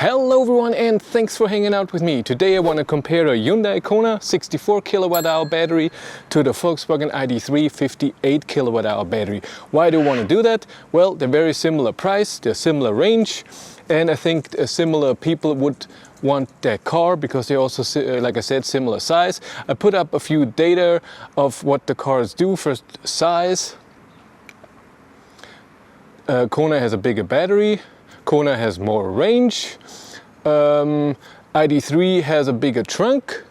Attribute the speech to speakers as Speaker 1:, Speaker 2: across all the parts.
Speaker 1: Hello everyone and thanks for hanging out with me. Today I want to compare a Hyundai Kona 64 kWh battery to the Volkswagen ID.3 58 kWh battery. Why do I want to do that? Well, they're very similar price, they're similar range, and I think similar people would want their car because they're also, like I said, similar size. I put up a few data of what the cars do. First, size. Kona has a bigger battery. Kona has more range. ID.3 has a bigger trunk.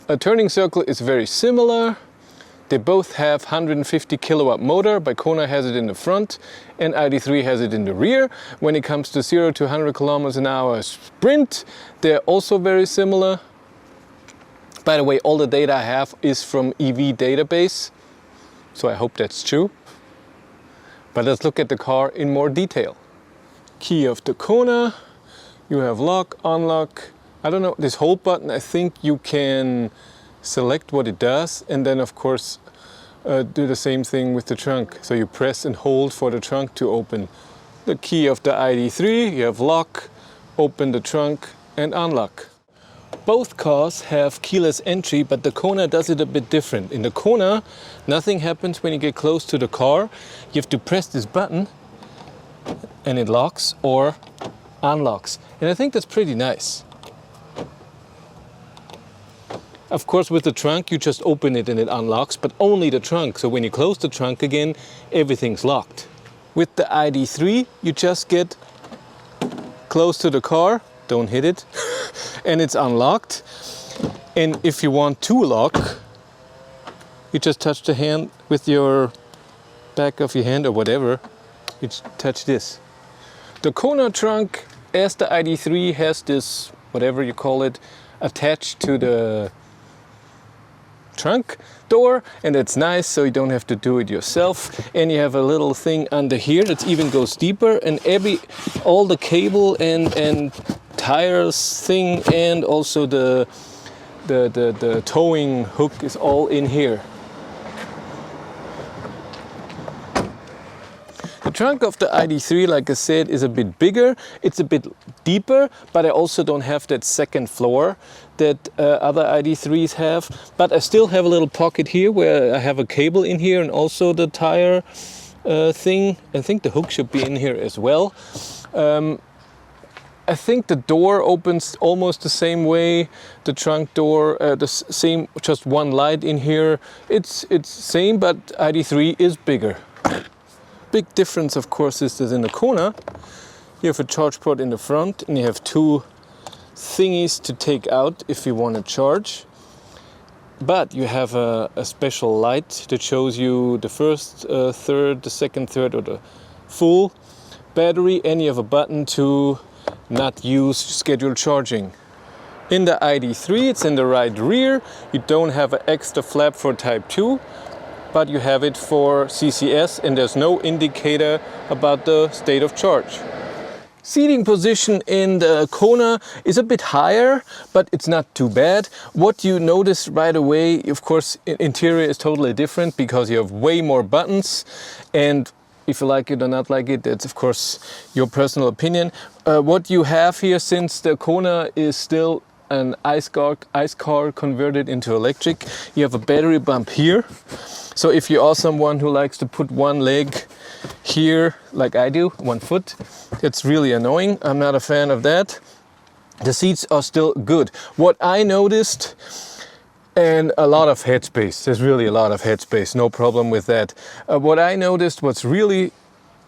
Speaker 1: A turning circle is very similar. They both have 150 kilowatt motor, but Kona has it in the front and ID.3 has it in the rear. When it comes to 0 to 100 kilometers an hour sprint, they're also very similar. By the way, all the data I have is from EV database, so I hope that's true. But let's look at the car in more detail. Key of the Kona, you have lock, unlock. I don't know, this hold button, I think you can select what it does and then of course do the same thing with the trunk. So you press and hold for the trunk to open. The key of the ID.3, you have lock, open the trunk and unlock. Both cars have keyless entry, but the Kona does it a bit different. In the Kona, nothing happens when you get close to the car. You have to press this button and it locks or unlocks. And I think that's pretty nice. Of course, with the trunk, you just open it and it unlocks, but only the trunk. So when you close the trunk again, everything's locked. With the ID.3, you just get close to the car, don't hit it, and it's unlocked. And if you want to lock, you just touch the hand with your back of your hand or whatever. You touch this. The Kona trunk, as the ID.3, has this, whatever you call it, attached to the trunk door, and it's nice, so you don't have to do it yourself. And you have a little thing under here that even goes deeper, and all the cable and tires thing and also the towing hook is all in here. The trunk of the ID.3, like I said, is a bit bigger. It's a bit deeper, but I also don't have that second floor that other ID.3s have. But I still have a little pocket here where I have a cable in here and also the tire thing. I think the hook should be in here as well. I think the door opens almost the same way. The trunk door, the same, just one light in here. It's same, but ID.3 is bigger. Big difference, of course, is that in the Kona, you have a charge port in the front and you have two thingies to take out if you want to charge. But you have a special light that shows you the first third, the second third, or the full battery, and you have a button to not use scheduled charging. In the ID.3, it's in the right rear. You don't have an extra flap for Type 2. But you have it for CCS and there's no indicator about the state of charge. Seating position in the Kona is a bit higher, but it's not too bad. What you notice right away, of course, interior is totally different because you have way more buttons, and if you like it or not like it, that's of course your personal opinion. What you have here, since the Kona is still an ICE car converted into electric, you have a battery bump here. So if you are someone who likes to put one leg here, like I do, 1 foot, it's really annoying. I'm not a fan of that. The seats are still good. What I noticed, and a lot of headspace, there's really a lot of headspace, no problem with that. What I noticed was really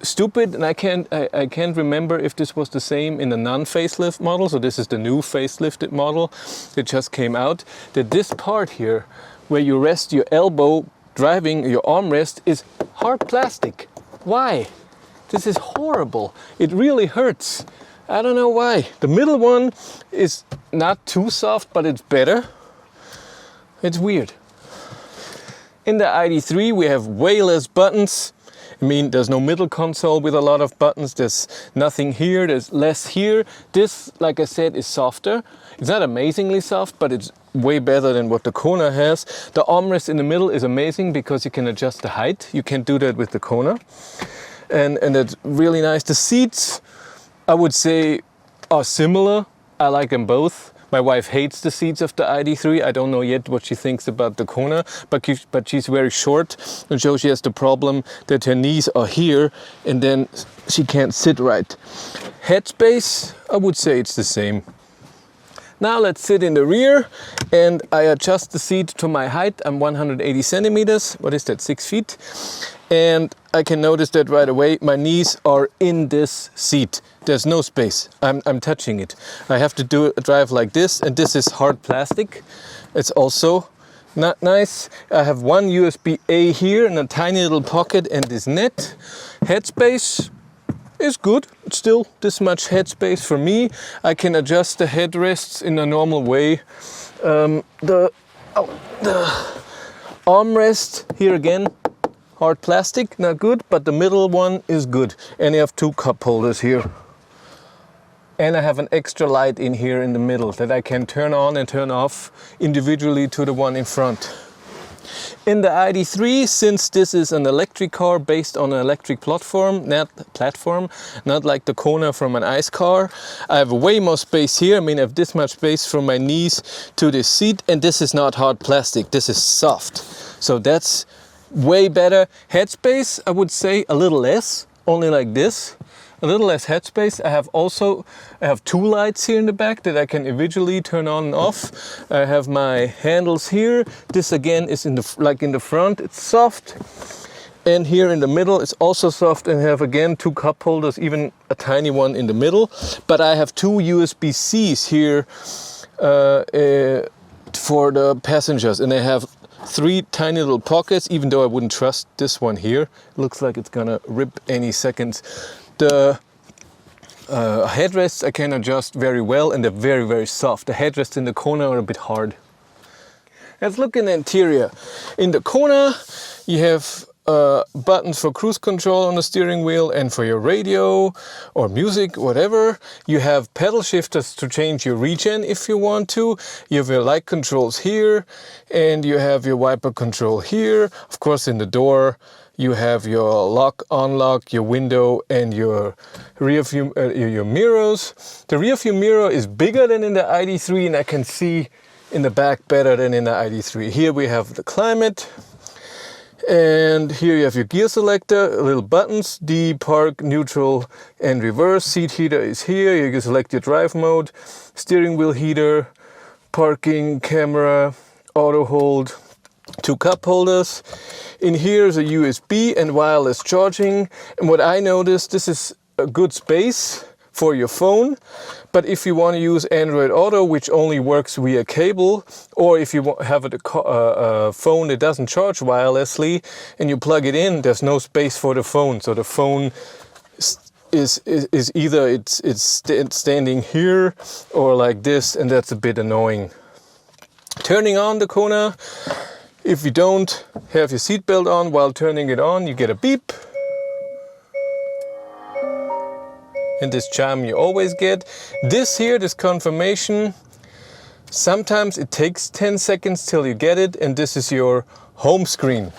Speaker 1: stupid, and I can't remember if this was the same in the non-facelift model. So this is the new facelifted model that just came out. That this part here, where you rest your elbow driving, your armrest, is hard plastic. Why? This is horrible. It really hurts. I don't know why. The middle one is not too soft, but it's better. It's weird. In the ID.3, we have way less buttons. I mean, there's no middle console with a lot of buttons. There's nothing here, there's less here. This, like I said, is softer. It's not amazingly soft, but it's way better than what the Kona has. The armrest in the middle is amazing because you can adjust the height. You can't do that with the Kona. And it's really nice. The seats, I would say, are similar. I like them both. My wife hates the seats of the Id.3. I don't know yet what she thinks about the Kona, but she's very short, and so she has the problem that her knees are here and then she can't sit right. Headspace, I would say it's the same. Now let's sit in the rear, and I adjust the seat to my height. I'm 180 centimeters. What is that, 6 feet? And I can notice that right away my knees are in this seat. There's no space. I'm touching it. I have to drive like this, and this is hard plastic. It's also not nice. I have one USB-A here and a tiny little pocket and this net. Headspace is good. It's still this much headspace for me. I can adjust the headrests in a normal way. The armrest here again, hard plastic, not good, but the middle one is good. And I have 2 cup holders here. And I have an extra light in here in the middle that I can turn on and turn off individually to the one in front. In the Id.3, since this is an electric car based on an electric platform, not like the Kona from an ICE car, I have way more space here. I mean, I have this much space from my knees to this seat, and this is not hard plastic, this is soft. So that's way better. Headspace, I would say a little less, only like this. A little less headspace. I have 2 lights here in the back that I can individually turn on and off. I have my handles here. This again is in the front. It's soft. And here in the middle it's also soft, and I have again 2 cup holders, even a tiny one in the middle. But I have 2 USB-Cs here for the passengers, and I have 3 tiny little pockets, even though I wouldn't trust this one here. It looks like it's gonna rip any second. The headrests I can adjust very well, and they're very, very soft. The headrests in the Kona are a bit hard. Let's look in the interior. In the Kona, you have buttons for cruise control on the steering wheel and for your radio or music, whatever. You have pedal shifters to change your regen if you want to. You have your light controls here, and you have your wiper control here. Of course, in the door, you have your lock, unlock, your window, and your rear view, your mirrors. The rear view mirror is bigger than in the Id.3, and I can see in the back better than in the Id.3. Here we have the climate, and here you have your gear selector, little buttons, D, park, neutral, and reverse. Seat heater is here. You can select your drive mode, steering wheel heater, parking, camera, auto hold, 2 cup holders. In here is a USB and wireless charging. And what I noticed, this is a good space for your phone. But if you want to use Android Auto, which only works via cable, or if you have a phone that doesn't charge wirelessly and you plug it in, there's no space for the phone. So the phone is either it's standing here or like this, and that's a bit annoying. Turning on the Kona. If you don't have your seatbelt on while turning it on, you get a beep. And this chime you always get. This here, this confirmation, sometimes it takes 10 seconds till you get it, and this is your home screen.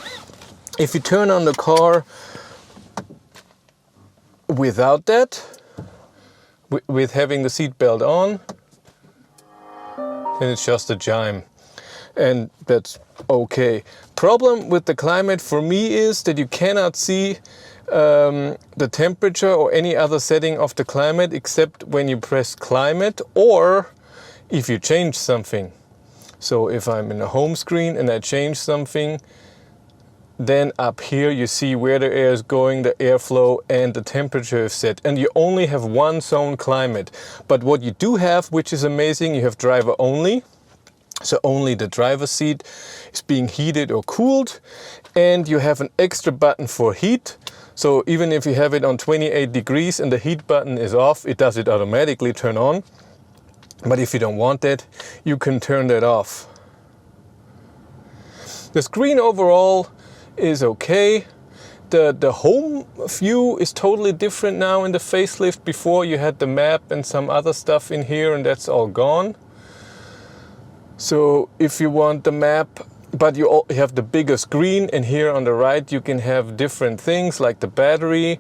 Speaker 1: If you turn on the car without that, with having the seatbelt on, then it's just a chime. And that's okay. Problem with the climate for me is that you cannot see the temperature or any other setting of the climate except when you press climate or if you change something. So if I'm in a home screen and I change something, then up here you see where the air is going, the airflow, and the temperature is set. And you only have one zone climate. But what you do have, which is amazing, you have driver only. So only the driver's seat is being heated or cooled, and you have an extra button for heat. So even if you have it on 28 degrees and the heat button is off, it does it automatically turn on. But if you don't want that, you can turn that off. The screen overall is okay. The home view is totally different now in the facelift. Before you had the map and some other stuff in here, and that's all gone. So if you want the map, but you have the bigger screen, and here on the right you can have different things like the battery,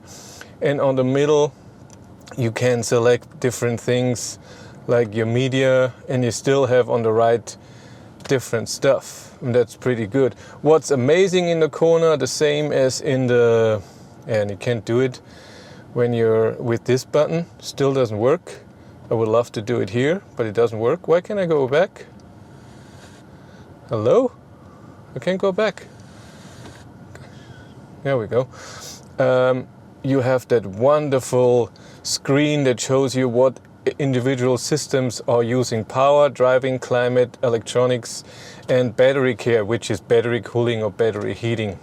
Speaker 1: and on the middle You can select different things like your media, and you still have on the right different stuff, and that's pretty good. What's amazing in the Kona, the same as in the, and you can't do it when you're with this button, still doesn't work. I would love to do it here, but it doesn't work. Why can't I go back? Hello? I can't go back. There we go. You have that wonderful screen that shows you what individual systems are using power, driving, climate, electronics, and battery care, which is battery cooling or battery heating.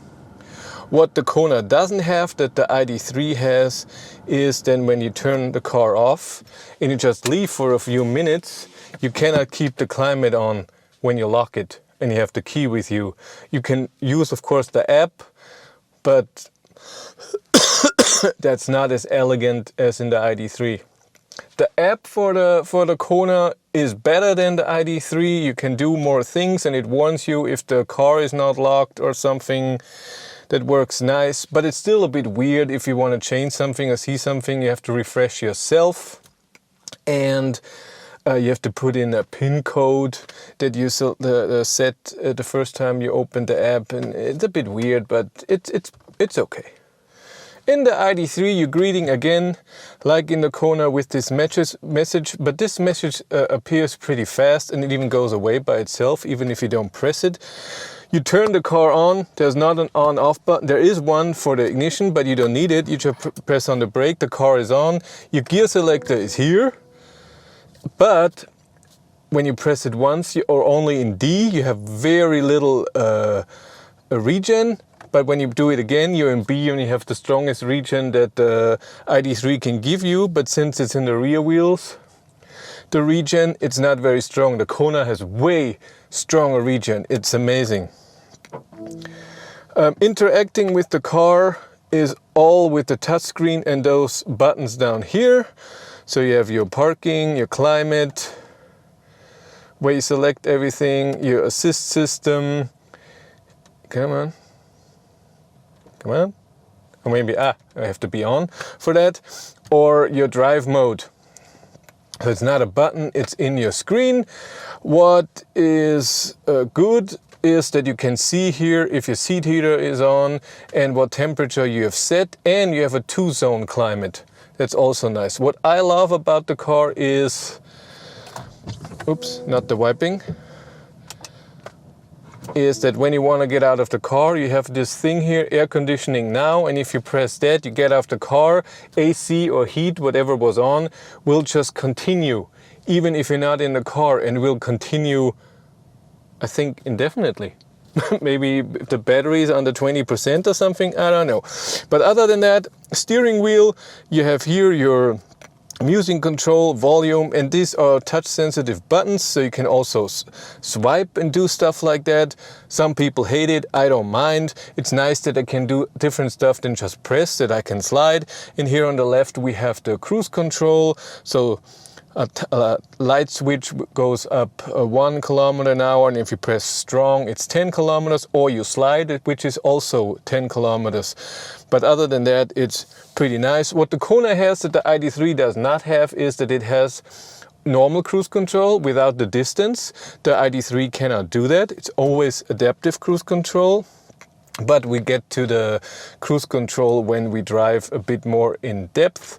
Speaker 1: What the Kona doesn't have that the Id.3 has is then when you turn the car off and you just leave for a few minutes, you cannot keep the climate on when you lock it and you have the key with you. You can use, of course, the app, but that's not as elegant as in the Id.3. The app for the Kona is better than the Id.3. You can do more things and it warns you if the car is not locked or something. That works nice, but it's still a bit weird. If you want to change something or see something, you have to refresh yourself, and you have to put in a PIN code that you set the first time you open the app, and it's a bit weird, but it's okay. In the Id.3, you're greeting again, like in the Kona, with this message, but this message appears pretty fast and it even goes away by itself, even if you don't press it. You turn the car on, there's not an on-off button. There is one for the ignition, but you don't need it. You just press on the brake, the car is on. Your gear selector is here, but when you press it once or only in D, you have very little regen. But when you do it again, you're in B and you have the strongest regen that the Id.3 can give you. But since it's in the rear wheels, the regen, it's not very strong. The Kona has way stronger regen. It's amazing. Interacting with the car is all with the touchscreen and those buttons down here. So you have your parking, your climate, where you select everything, your assist system. Come on. Come on. Or maybe, I have to be on for that. Or your drive mode. So it's not a button, it's in your screen. What is good is that you can see here if your seat heater is on and what temperature you have set, and you have a 2-zone climate. That's also nice. What I love about the car is, oops, not the wiping, is that when you want to get out of the car, you have this thing here, air conditioning now, and if you press that, you get out of the car, AC or heat, whatever was on, will just continue, even if you're not in the car, and will continue, I think, indefinitely. Maybe the battery is under 20% or something, I don't know. But other than that, steering wheel, you have here your music control, volume, and these are touch sensitive buttons, so you can also swipe and do stuff like that. Some people hate it, I don't mind. It's nice that I can do different stuff than just press, that I can slide. And here on the left we have the cruise control, so a light switch goes up 1 kilometer an hour, and if you press strong it's 10 kilometers, or you slide it, which is also 10 kilometers. But other than that, it's pretty nice. What the Kona has that the Id.3 does not have is that it has normal cruise control without the distance. The Id.3 cannot do that. It's always adaptive cruise control. But we get to the cruise control when we drive a bit more in depth.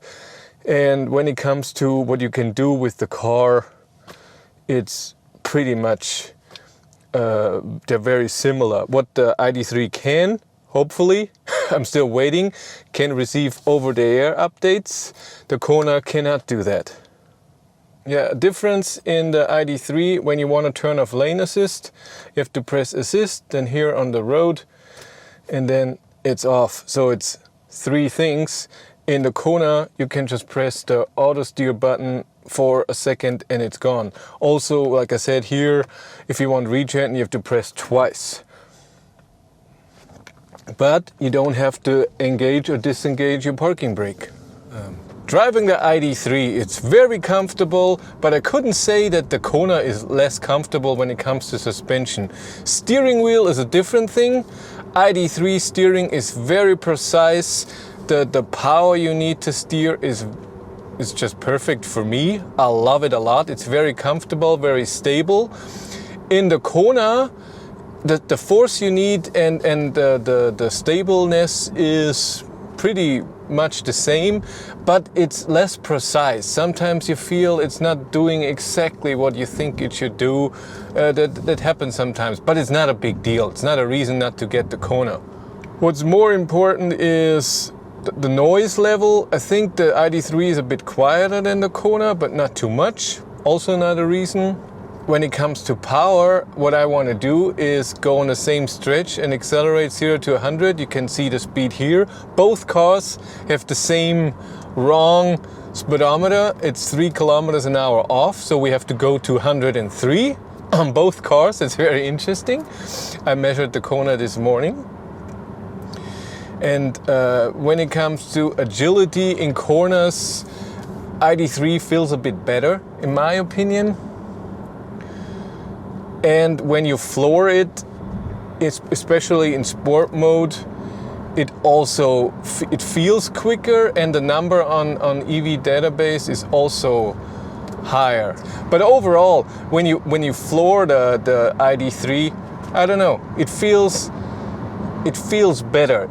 Speaker 1: And when it comes to what you can do with the car, it's pretty much, they're very similar. What the Id.3 can, hopefully, I'm still waiting, can receive over-the-air updates. The Kona cannot do that. Yeah, a difference in the Id.3, when you want to turn off lane assist, you have to press assist, then here on the road, and then it's off. So it's 3 things. In the Kona, you can just press the auto steer button for a second and it's gone. Also, like I said here, if you want regen, you have to press twice. But you don't have to engage or disengage your parking brake. Driving the Id.3, it's very comfortable, but I couldn't say that the Kona is less comfortable when it comes to suspension. Steering wheel is a different thing. Id.3 steering is very precise. The power you need to steer is is just perfect for me. I love it a lot. It's very comfortable, very stable. In the Kona, the force you need and the stableness is pretty much the same, but it's less precise. Sometimes you feel it's not doing exactly what you think it should do. That happens sometimes, but it's not a big deal. It's not a reason not to get the Kona. What's more important is the noise level. I think the Id.3 is a bit quieter than the Kona, but not too much. Also not a reason. When it comes to power, what I want to do is go on the same stretch and accelerate 0 to 100. You can see the speed here. Both cars have the same wrong speedometer. It's 3 kilometers an hour off, so we have to go to 103 on both cars. It's very interesting. I measured the Kona this morning. And when it comes to agility in corners, Id.3 feels a bit better, in my opinion. And when you floor it, especially in sport mode, it also it feels quicker, and the number on EV database is also higher. But overall, when you floor the Id.3, I don't know, it feels better.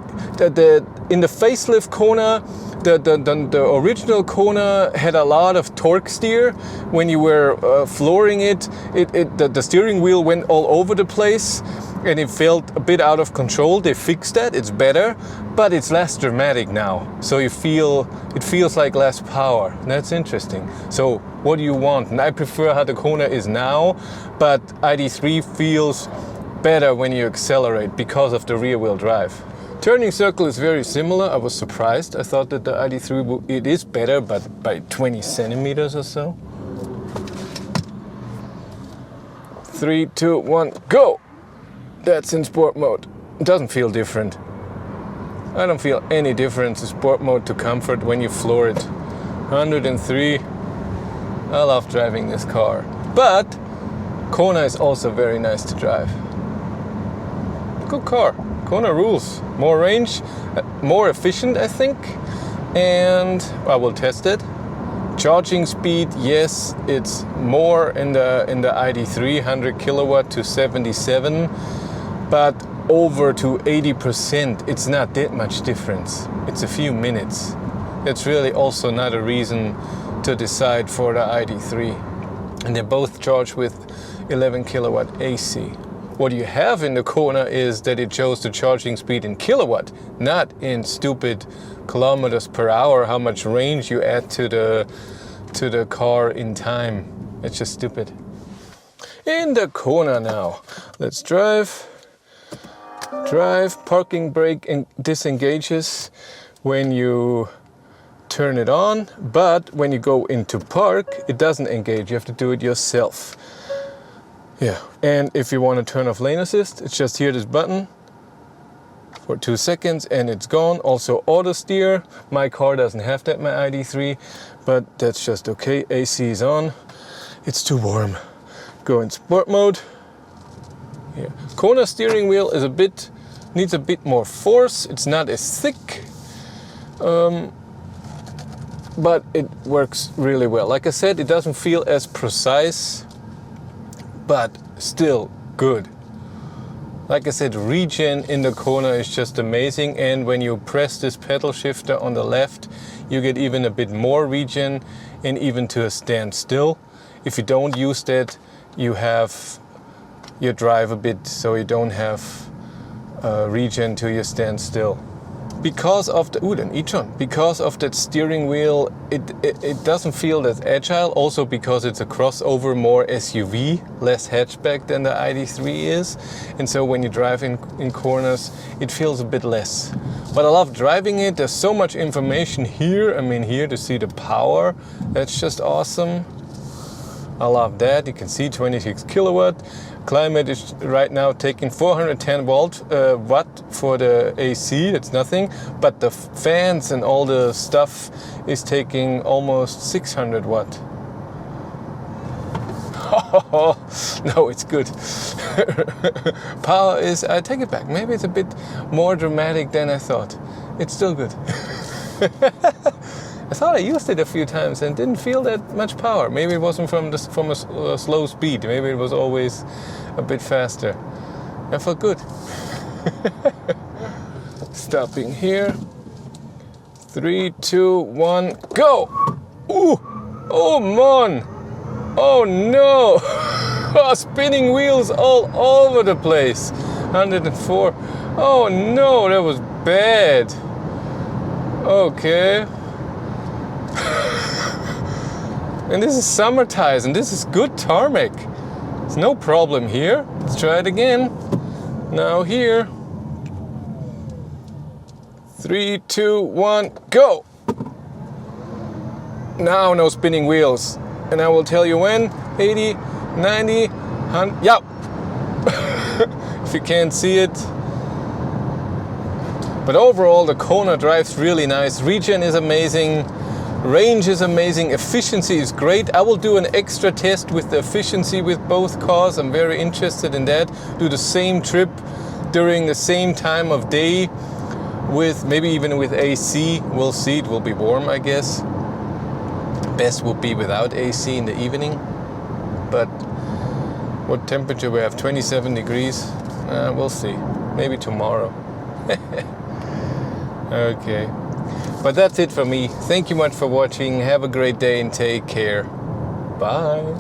Speaker 1: In the facelift Kona, the original Kona had a lot of torque steer. When you were flooring it, the steering wheel went all over the place and it felt a bit out of control. They fixed that, it's better, but it's less dramatic now. So it feels like less power. That's interesting. So what do you want? And I prefer how the Kona is now, but Id.3 feels better when you accelerate because of the rear wheel drive. Turning circle is very similar. I was surprised. I thought that the Id.3 it is better, but by 20 centimeters or so. 3, 2, 1, go! That's in sport mode. It doesn't feel different. I don't feel any difference in sport mode to comfort when you floor it. 103. I love driving this car. But Kona is also very nice to drive. Good car. Kona rules. More range, more efficient, I think. And I will test it. Charging speed, yes, it's more in the Id.3, 100 kilowatt to 77, but over to 80%. It's not that much difference. It's a few minutes. That's really also not a reason to decide for the Id.3. And they're both charged with 11 kilowatt AC. What you have in the Kona is that it shows the charging speed in kilowatt, not in stupid kilometers per hour, how much range you add to the car in time. It's just stupid. In the Kona now. Let's drive. Drive, parking brake and disengages when you turn it on, but when you go into park, it doesn't engage. You have to do it yourself. Yeah, and if you want to turn off lane assist, it's just here, this button for 2 seconds and it's gone. Also auto steer. My car doesn't have that, my Id.3, but that's just okay. AC is on. It's too warm. Go in sport mode. Here. Kona steering wheel is needs a bit more force. It's not as thick, but it works really well. Like I said, it doesn't feel as precise, but still good. Like I said, Regen in the Kona is just amazing, and when you press this pedal shifter on the left, you get even a bit more Regen and even to a standstill. If you don't use that, you drive a bit, so you don't have Regen till you stand still. Because of the e-tron, because of that steering wheel, it doesn't feel that agile. Also because it's a crossover, more SUV, less hatchback than the Id.3 is, and so when you drive in corners, it feels a bit less. But I love driving it. There's so much information here. I mean, here to see the power. That's just awesome. I love that. You can see 26 kilowatt. Climate is right now taking 410 watt for the AC, that's nothing, but the fans and all the stuff is taking almost 600 watt. Oh, no, it's good. Power is, I take it back, maybe it's a bit more dramatic than I thought. It's still good. I thought I used it a few times and didn't feel that much power. Maybe it wasn't from a slow speed. Maybe it was always a bit faster. I felt good. Stopping here. 3, 2, 1, go! Ooh! Oh man! Oh no! Oh, spinning wheels all over the place. 104. Oh no, that was bad. Okay. And this is summer tires, and this is good tarmac. There's no problem here. Let's try it again. Now here. 3, 2, 1, go! Now no spinning wheels. And I will tell you when. 80, 90, 100. Yep. If you can't see it. But overall, the Kona drives really nice. Regen is amazing. Range is amazing. Efficiency is great. I will do an extra test with the efficiency with both cars. I'm very interested in that. Do the same trip during the same time of day with maybe even with AC. We'll see. It will be warm, I guess. Best would be without AC in the evening. But what temperature we have? 27 degrees. We'll see. Maybe tomorrow. Okay. But that's it for me. Thank you much for watching. Have a great day and take care. Bye.